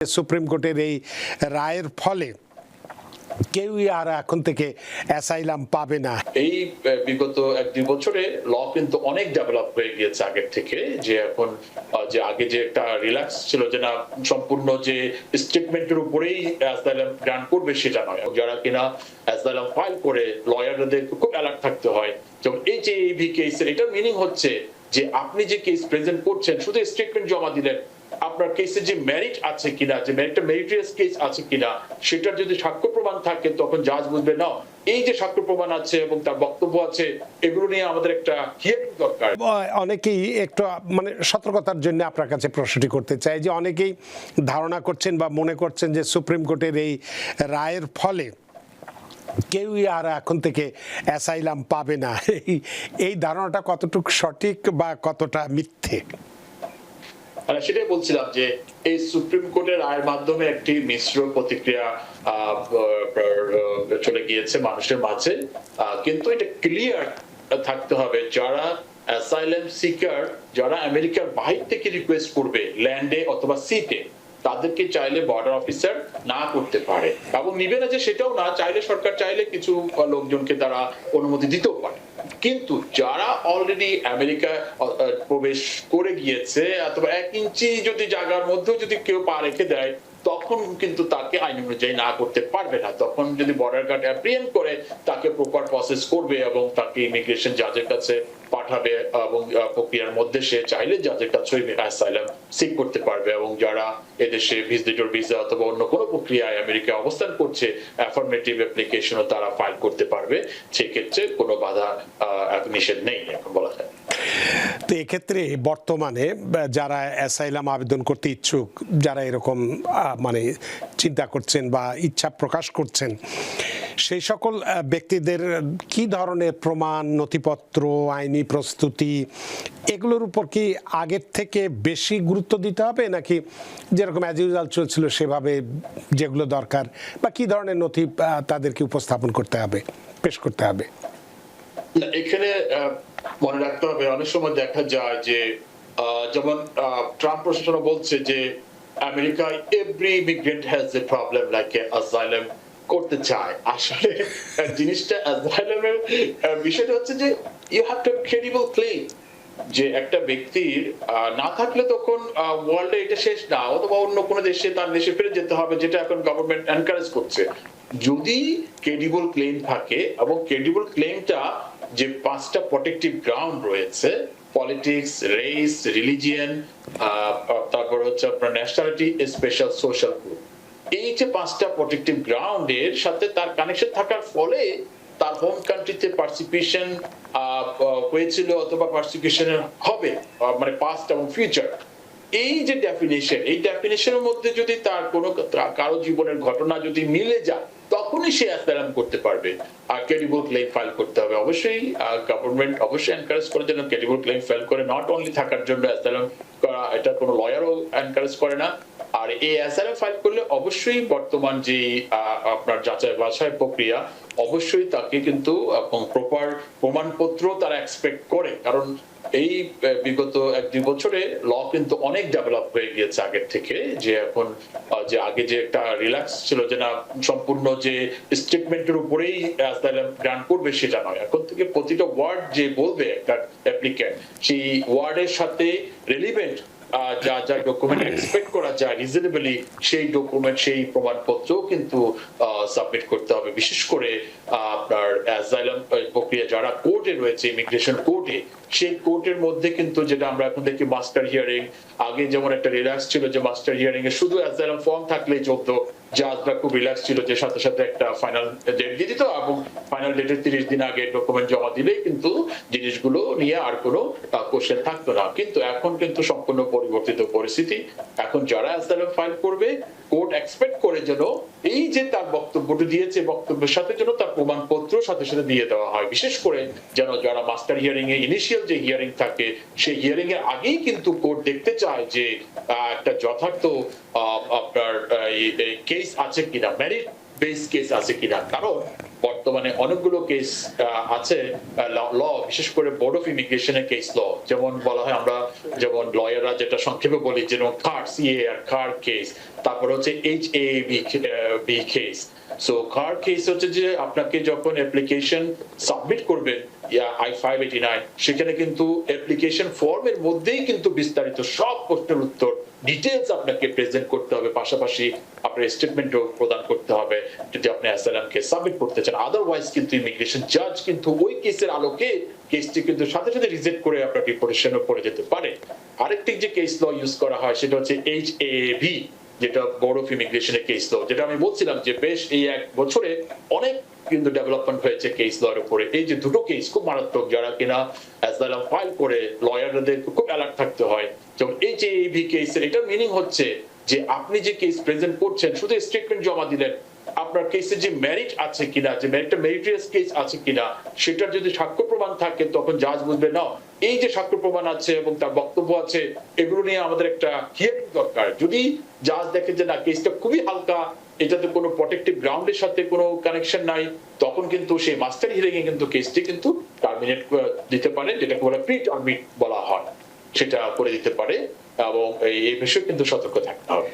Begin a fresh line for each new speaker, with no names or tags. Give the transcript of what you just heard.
Supreme কোর্টের এই রায়ের ফলে কেউই আর এখন থেকে অ্যাসাইলাম পাবে না।
এই বিগত 1-2 বছরে ল কিন্তু অনেক ডেভেলপ হয়ে গিয়েছে আগের থেকে, যে এখন যে আগে যে একটা রিল্যাক্স ছিল যে না সম্পূর্ণ যে স্টেটমেন্টের উপরেই অ্যাসাইলাম গ্রান্ট করবে সেটা নয়। যারা কিনা অ্যাসাইলাম ফাইল করে লয়ারদের খুব অ্যালার্ট থাকতে হয়। যেমন এই যে এবি কেসের এটার মিনিং হচ্ছে যে আপনি যে কেস প্রেজেন্ট করছেন শুধু স্টেটমেন্ট জমা দিলেন, আপনার কেসে যে মেরিট আছে কিনা, যে একটা মেরিটিয়াস কেস আছে কিনা সেটার যদি সাক্ষ্য প্রমাণ থাকে তখন জাজ বুঝবে না এই যে সাক্ষ্য প্রমাণ আছে এবং তার বক্তব্য আছে এগুলো নিয়ে আমাদের একটা হিয়ারিং দরকার।
অনেকেই একটু মানে সতর্কতার জন্য আপনার কাছে প্রশ্নটি করতে চাই যে অনেকেই ধারণা করছেন বা মনে করছেন যে সুপ্রিম কোর্টের এই রায়ের ফলে কেউই আর এখন থেকে অ্যাসাইলাম পাবে না, এই ধারণাটা কতটুকু সঠিক বা কতটা মিথ্যে?
সেটাই বলছিলাম যে এই সুপ্রিম কোর্টের রায়ের মাধ্যমে একটি মিশ্র প্রতিক্রিয়া চলে গিয়েছে মানুষের মাঝে, কিন্তু এটা ক্লিয়ার থাকতে হবে যারা অ্যাসাইলাম সিকার, যারা আমেরিকার বাহির থেকে রিকোয়েস্ট করবে ল্যান্ডে অথবা সিতে, তাদেরকে চাইলে বর্ডার অফিসার না করতে পারে এবং নিবে না যে সেটাও না, চাইলে সরকার চাইলে কিছু লোকজনকে তারা অনুমতি দিতেও পারে। কিন্তু যারা অলরেডি আমেরিকা প্রবেশ করে গিয়েছে অথবা 1 ইঞ্চি যদি জায়গার মধ্যেও যদি কেউ পা রেখে দেয় তখন কিন্তু তাকে আইন অনুযায়ী না করতে পারবে না। তখন যদি বর্ডার গার্ড অ্যাপ্রিহেন্ড করে তাকে প্রপার প্রসেস করবে এবং তাকে ইমিগ্রেশন জাজের কাছে পাঠাবে এবং প্রক্রিয়ার মধ্যে সে চাইলে জাজের কাছে অ্যাসাইলাম সিক করতে পারবে। এবং যারা এদেশে ভিজিটর ভিসা অথবা অন্য কোনো প্রক্রিয়ায় আমেরিকা অবস্থান করছে অ্যাফার্মেটিভ অ্যাপ্লিকেশনও তারা ফাইল করতে পারবে, সেক্ষেত্রে কোনো বাধা নিষেধ নেই এখন বলা যায়।
তো এক্ষেত্রে বর্তমানে যারা অ্যাসাইলাম আবেদন করতে ইচ্ছুক, যারা এরকম মানে চিন্তা করছেন বা ইচ্ছা প্রকাশ করছেন, সেই সকল ব্যক্তিদের কি ধরনের প্রমাণ, নথিপত্র, আইনি প্রস্তুতি এগুলোর উপর কি আগের থেকে বেশি গুরুত্ব দিতে হবে, নাকি যেরকম অ্যাজ ইউজুয়াল চলছিল সেভাবে যেগুলো দরকার, বা কি ধরনের নথি তাদেরকে উপস্থাপন করতে হবে, পেশ করতে হবে?
এখানে মনে রাখতে হবে অনেক সময় দেখা যায় যে যেমন ট্রাম্প প্রশাসন বলছে যে আমেরিকায় every immigrant has a problem like asylum করতে চায়। আসলে জিনিসটা অ্যাসাইলামের বিষয়টা হচ্ছে যে you have to credible claim, যে একটা ব্যক্তির না থাকলে তখন ওয়ার্ল্ডে এটা শেষ না, অথবা অন্য কোনো দেশে তার দেশে ফিরে যেতে হবে, যেটা এখন গভর্নমেন্ট এনকারেজ করছে। যদি ক্রেডিবল ক্লেম থাকে এবং ক্রেডিবল ক্লেমটা যে 5টা প্রটেক্টিভ গ্রাউন্ড রয়েছে, পলিটিক্স, রেস, রিলিজিয়ন, তারপর হচ্ছে আপনার ন্যাশনালিটি, স্পেশাল সোশ্যাল গ্রুপ, এই যে 5টা প্রটেক্টিভ গ্রাউন্ডের সাথে তার কানেকশন থাকার ফলে তার হোম কান্ট্রিতে পার্সিকিউশন হয়েছিল অথবা পার্সিকিউশন হবে মানে পাস্ট এবং ফিউচার, এই যে ডেফিনেশন, এই ডেফিনেশনের মধ্যে যদি তার কোনো কারো জীবনের ঘটনা যদি মিলে যায় তখনই সে অ্যাসাইলাম করতে পারবে। আর ক্রেডিবল ক্লেম ফাইল করতে হবে। অবশ্যই গভর্নমেন্ট অবশ্যই এনকারেজ করে যেন ক্রেডিবল ক্লেম ফাইল করে, নট অনলি থাকার জন্য অ্যাসাইলাম করা, এটা কোনো লয়ারও এনকারেজ করে না। আর এই অ্যাসাইলাম ফাইল করলে অবশ্যই বর্তমান যে আপনার যাচাই বাছাই প্রক্রিয়া, অবশ্যই তাকে কিন্তু প্রপার প্রমাণপত্র তারা এক্সপেক্ট করে, কারণ এই বিগত 1-2 বছরে ল কিন্তু অনেক ডেভেলপ হয়ে গিয়েছে আগের থেকে, যে এখন যে আগে যে একটা রিল্যাক্স ছিল যে না সম্পূর্ণ যে স্টেটমেন্টের উপরেই অ্যাসাইলাম গ্রান্ট করবে সেটা নয়। এখন থেকে প্রতিটা ওয়ার্ড যে বলবে একটা অ্যাপ্লিক্যান্ট, সেই ওয়ার্ডের সাথে রিলেভেন্ট যা যা ডকুমেন্ট এক্সপেক্ট করা যায় রিজনেবলি, সেই ডকুমেন্ট, সেই প্রমাণপত্র কিন্তু সাবমিট করতে হবে। বিশেষ করে আপনার অ্যাসাইলাম প্রক্রিয়া যারা কোর্টে রয়েছে, ইমিগ্রেশন কোর্টে, সেই কোর্টের মধ্যে কিন্তু যেটা আমরা এখন দেখি মাস্টার হিয়ারিং, আগে যেমন একটা রিল্যাক্স ছিল যে মাস্টার হিয়ারিং এ শুধু অ্যাসাইলাম ফর্ম থাকলেই চলতো, জাজরা খুব রিল্যাক্স ছিল যে সাথে সাথে একটা ফাইনাল ডেট দিয়ে দিত এবং ফাইনাল ডেটের 30 দিন আগে ডকুমেন্ট জমা দিলেই কিন্তু জিনিসগুলো নিয়ে আর কোনো কোশ্চেন থাকতো না। কিন্তু এখন কিন্তু সম্পূর্ণ পরিবর্তিত পরিস্থিতি। এখন যারা অ্যাসাইলাম ফাইল করবে কোর্ট এক্সপেক্ট করে যেন এই যে তার বক্তব্যটি দিয়েছে বক্তব্যের সাথে যেন তার প্রমাণপত্র সাথে সাথে দিয়ে দেওয়া হয়। বিশেষ করে যেন যারা মাস্টার হিয়ারিং এ ইনিশিয়াল যে হিয়ারিং থাকে সেই হিয়ারিং এর আগেই কিন্তু কোর্ট দেখতে চায় যে একটা যথার্থ আপনার কেস আছে কিনা, মেরিট বেস কেস আছে কিনা। কারণ বর্তমানে অনেকগুলো কেস আছে ল, বিশেষ করে বোর্ড অফ ইমিগ্রেশনের কেস ল, যেমন বলা হয় আমরা যেমন লয়াররা যেটা সংক্ষেপে বলি যেমন কার সিএ আর কার কেস, তারপর হচ্ছে HAB কেস। সো কার কেস হচ্ছে যে আপনাকে যখন অ্যাপ্লিকেশন সাবমিট করবেন I-589, সেখানে কিন্তু অ্যাপ্লিকেশন ফর্মের মধ্যেই কিন্তু বিস্তারিত সব প্রশ্নের উত্তর ডিটেইলস আপনাকে প্রেজেন্ট করতে হবে, পাশাপাশি আপনার স্টেটমেন্টও প্রদান করতে হবে যদি আপনি অ্যাসাইলামকে সাবমিট করতে চান। আদারওয়াইজ কিন্তু ইমিগ্রেশন জাজ কিন্তু ওই কেসের আলোকে কেসটি কিন্তু সাথে সাথে রিজেক্ট করে আপনার ডিপোর্টেশনও পড়ে যেতে পারে। আরেকটি যে কেস ল ইউজ করা হয় সেটা হচ্ছে HAB, যেটা বোর্ড অফ ইমিগ্রেশনের কেস ল, যেটা আমি বলছিলাম যে বেশ এই 1 বছরে অনেক কিন্তু ডেভেলপমেন্ট হয়েছে কেস লর উপরে। এই যে দুটো কেস খুব মারাত্মক, যারা কিনা অ্যাসাইলাম ফাইল করে লয়ারদের খুব অ্যালার্ট থাকতে হয়। যেমন HAB কেসের এটার মিনিং হচ্ছে যে আপনি যে কেস প্রেজেন্ট করছেন শুধু স্টেটমেন্ট জমা দিলেন, আপনার কেসে যে মেরিট আছে কিনা, যে মেরিটটা মেরিটিয়াস কেস আছে কিনা, সেটার যদি সাক্ষ্য প্রমাণ থাকে তখন জাজ বুঝবে না এই যে সাক্ষ্য প্রমাণ আছে এবং তার বক্তব্য আছে, এগুলো নিয়ে আমাদের একটা হিয়ারিং দরকার। যদি জাজ দেখে যে না কেসটা খুবই হালকা, এটাতে কোনো প্রটেক্টিভ গ্রাউন্ডের সাথে কোনো কানেকশন নাই, তখন কিন্তু সেই মাস্টার হিয়ারিং এ কিন্তু কেসটি কিন্তু টার্মিনেট দিতে পারে, যেটাকে বলা প্রি টার্মিনেট বলা হয়, সেটা করে দিতে পারে। এবং এই বিষয়ে কিন্তু সতর্ক থাকতে হবে।